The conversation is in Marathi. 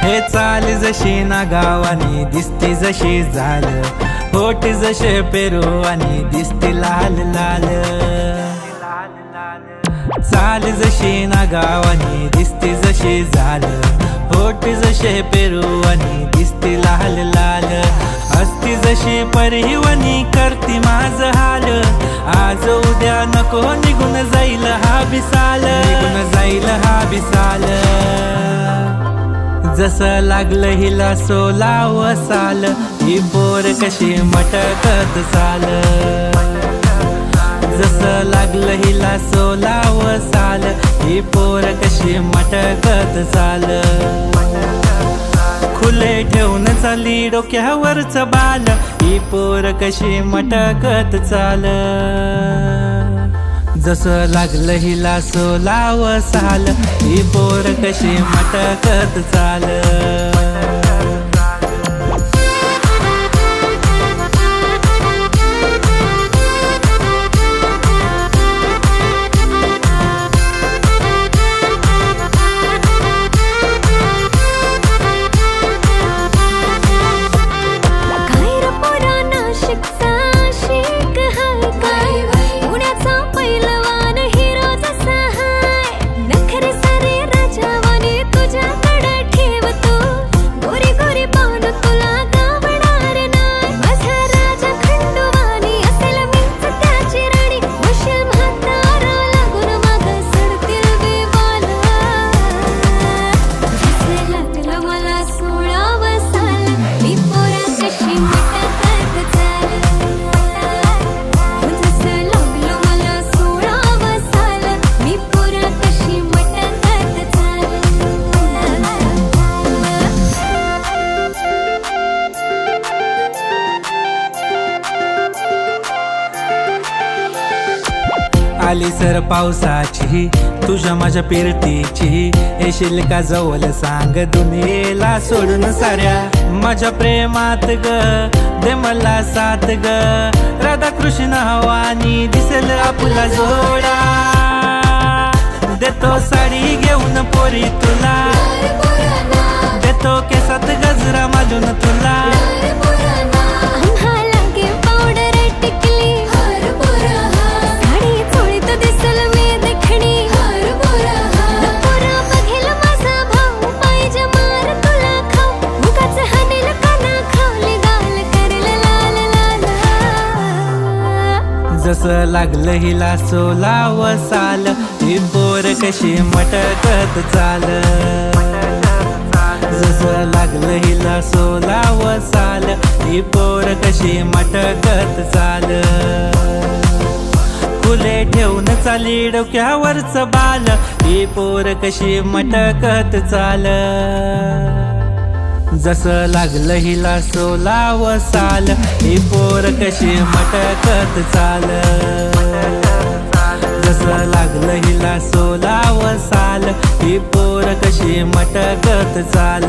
हे चाल जशी ना गावानी दिसते जशी झालं, होठ जसे पेरू आणि दिसते लाल लाल। चाल जशी ना गावानी दिसते जशी झालं, होठ जसे पेरू आणि दिसते लाल लाल। हसती जशी परिवनी करती माझ हाल, आज उद्या नको निघून जाईल हा बिसाल, निघून जाईल हा बिसाल। जसं लागलं हिला 16 साल, ही पोर कशी मटकत चाल। जसं लागलं हिला 16 साल, ही पोर कशी मटकत चाल। खुले ठेवून चाली डोक्यावरच बाल, ही पोर कशी मटकत चाल। जसं लागलं हिला 16 साल, ही पोर कशी मटकत चाल। आली सर पावसाची तुझ्या माझ्या पिरतीची, येशील का जवळ सांग दुनियेला सोडून साऱ्या। माझ्या प्रेमात ग दे मला साथ ग, राधा कृष्ण हवानी दिसेल आपला जोडा। देतो साडी घेऊन पोरी तुला, देतो केसात गजरा माजून तुला। जसं लागलं हिला 16 साल, ही पोर कशी मटकत चाल। जसं लागलं हिला 16 साल, ही पोर कशी मटकत चाल। खुले ठेवून चाली डोक्यावरच बाल, ही पोर कशी मटकत चाल। जसं लागलं हिला 16 साल, ही पोर कशी मटकत चाल। जसं लागलं हिला 16 साल, ही पोर कशी मटकत चाल।